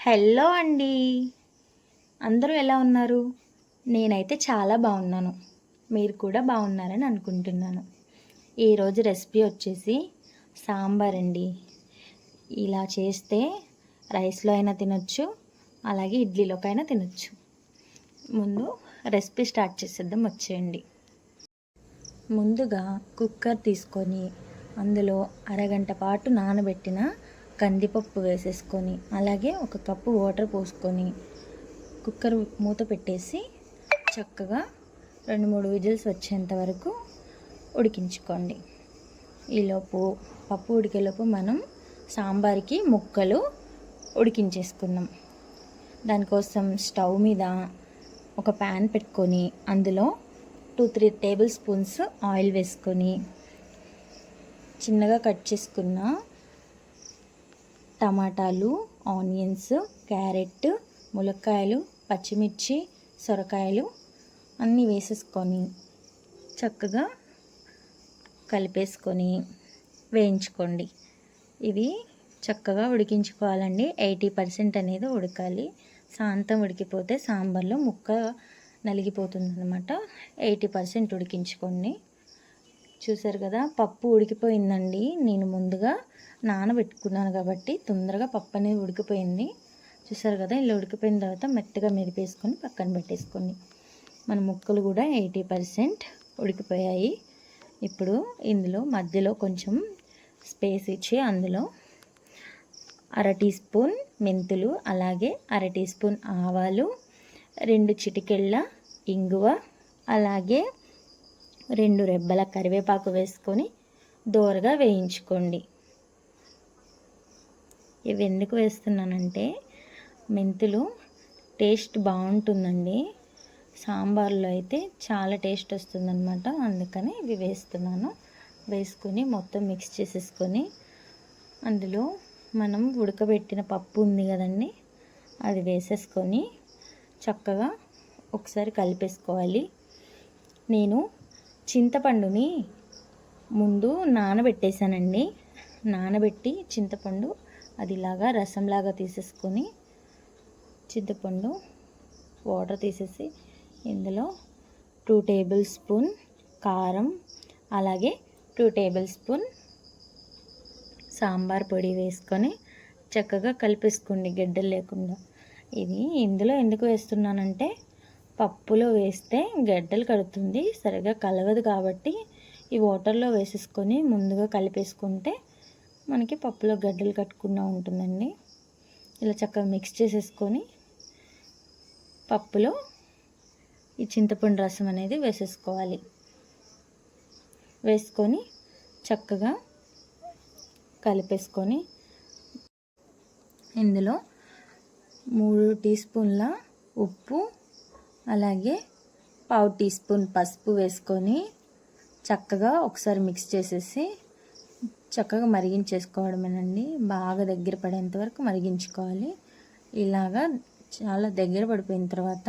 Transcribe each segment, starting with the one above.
Hello అండి, అందరూ ఎలా ఉన్నారు? నేనైతే చాలా బాగున్నాను. మీరు కూడా బాగున్నారని అనుకుంటున్నాను. ఈరోజు రెసిపీ వచ్చేసి సాంబార్ అండి. ఇలా చేస్తే రైస్లో అయినా తినొచ్చు, అలాగే ఇడ్లీలోకైనా తినొచ్చు. ముందు రెసిపీ స్టార్ట్ చేసేద్దాం, వచ్చేయండి. ముందుగా కుక్కర్ తీసుకొని అందులో అరగంట పాటు నానబెట్టిన కందిపప్పు వేసేసుకొని, అలాగే 1 కప్పు వాటర్ పోసుకొని కుక్కర్ మూత పెట్టేసి చక్కగా 2-3 విజిల్స్ వచ్చేంత వరకు ఉడికించుకోండి. ఈలోపు పప్పు ఉడికేలోపు మనం సాంబార్కి ముక్కలు ఉడికించేసుకుందాం. దానికోసం స్టవ్ మీద ఒక ప్యాన్ పెట్టుకొని అందులో 2-3 టేబుల్ స్పూన్స్ ఆయిల్ వేసుకొని చిన్నగా కట్ చేసుకున్న టమాటాలు, ఆనియన్స్, క్యారెట్, ములక్కాయలు, పచ్చిమిర్చి, సొరకాయలు అన్నీ వేసేసుకొని చక్కగా కలిపేసుకొని వేయించుకోండి. ఇవి చక్కగా ఉడికించుకోవాలండి. 80% అనేది ఉడకాలి. శాంతం ఉడికిపోతే సాంబార్లో ముక్క నలిగిపోతుంది అన్నమాట. 80% ఉడికించుకోండి. చూసారు కదా, పప్పు ఉడికిపోయిందండి. నేను ముందుగా నానబెట్టుకున్నాను కాబట్టి తొందరగా పప్పు అనేది ఉడికిపోయింది. చూసారు కదా, ఇలా ఉడికిపోయిన తర్వాత మెత్తగా మెదిపేసుకొని పక్కన పెట్టేసుకోండి. మన ముక్కలు కూడా 80% ఉడికిపోయాయి. ఇప్పుడు ఇందులో మధ్యలో కొంచెం స్పేస్ ఇచ్చి అందులో 1/2 టీ స్పూన్ మెంతులు, అలాగే 1/2 టీ స్పూన్ ఆవాలు, 2 చిటికెళ్ళ ఇంగువ, అలాగే 2 రెబ్బల కరివేపాకు వేసుకొని దోరగా వేయించుకోండి. ఇవి ఎందుకు వేస్తున్నానంటే మెంతులు టేస్ట్ బాగుంటుందండి. సాంబార్లో అయితే చాలా టేస్ట్ వస్తుందన్నమాట. అందుకని ఇవి వేస్తున్నాను. వేసుకొని మొత్తం మిక్స్ చేసేసుకొని అందులో మనం ఉడకబెట్టిన పప్పు ఉంది కదండి, అది వేసేసుకొని చక్కగా ఒకసారి కలిపేసుకోవాలి. నేను చింతపండుని ముందు నానబెట్టేశానండి. నానబెట్టి చింతపండు అది ఇలాగా రసంలాగా తీసేసుకొని చింతపండు వాటర్ తీసేసి ఇందులో 2 టేబుల్ స్పూన్ కారం, అలాగే 2 టేబుల్ స్పూన్ సాంబార్ పొడి వేసుకొని చక్కగా కలిపేసుకోండి గడ్డలు లేకుండా. ఇది ఇందులో ఎందుకు వేస్తున్నానంటే పప్పులో వేస్తే గడ్డలు కడుతుంది, సరిగా కలవదు. కాబట్టి ఈ వాటర్లో వేసేసుకొని ముందుగా కలిపేసుకుంటే మనకి పప్పులో గడ్డలు కట్టకుండా ఉంటుందండి. ఇలా చక్కగా మిక్స్ చేసేసుకొని పప్పులో ఈ చింతపండు రసం అనేది వేసేసుకోవాలి. వేసుకొని చక్కగా కలిపేసుకొని ఇందులో 3 టీ స్పూన్ల ఉప్పు, అలాగే 1/4 టీ స్పూన్ పసుపు వేసుకొని చక్కగా ఒకసారి మిక్స్ చేసేసి చక్కగా మరిగించేసుకోవడమేనండి. బాగా దగ్గర పడేంత వరకు మరిగించుకోవాలి. ఇలాగా చాలా దగ్గర పడిపోయిన తర్వాత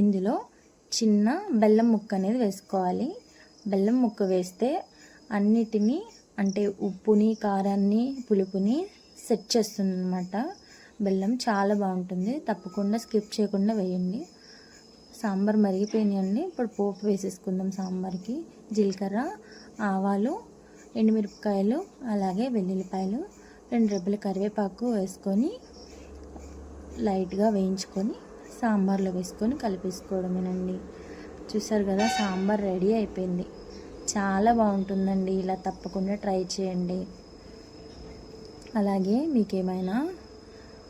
ఇందులో చిన్న బెల్లం ముక్క అనేది వేసుకోవాలి. బెల్లం ముక్క వేస్తే అన్నిటినీ అంటే ఉప్పుని, కారాన్ని, పులుపుని సెట్ చేస్తుంది అన్నమాట. బెల్లం చాలా బాగుంటుంది. తప్పకుండా స్కిప్ చేయకుండా వేయండి. సాంబార్ మరిగిపోయినాయండి. ఇప్పుడు పోపు వేసేసుకుందాం. సాంబార్కి జీలకర్ర, ఆవాలు, ఎండుమిరపకాయలు, అలాగే వెల్లుల్లిపాయలు, 2 రెబ్బల కరివేపాకు వేసుకొని లైట్గా వేయించుకొని సాంబార్లో వేసుకొని కలిపేసుకోవడమేనండి. చూసారు కదా, సాంబార్ రెడీ అయిపోయింది. చాలా బాగుంటుందండి. ఇలా తప్పకుండా ట్రై చేయండి. అలాగే మీకు ఏమైనా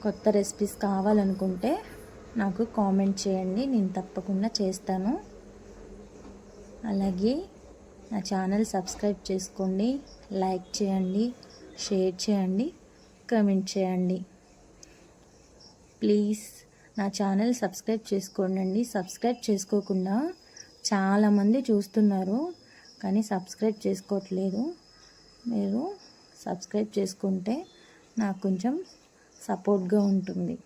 కొత్త రెసిపీస్ కావాలనుకుంటే నాకు కామెంట్ చేయండి, నేను తప్పకుండా చేస్తాను. అలాగే నా ఛానల్ సబ్స్క్రైబ్ చేసుకోండి, లైక్ చేయండి, షేర్ చేయండి, కామెంట్ చేయండి. ప్లీజ్ నా ఛానల్ సబ్స్క్రైబ్ చేసుకోండి. సబ్స్క్రైబ్ చేసుకోకుండా చాలామంది చూస్తున్నారు, కానీ సబ్స్క్రైబ్ చేసుకోవట్లేదు. మీరు సబ్స్క్రైబ్ చేసుకుంటే నాకు కొంచెం సపోర్ట్గా ఉంటుంది.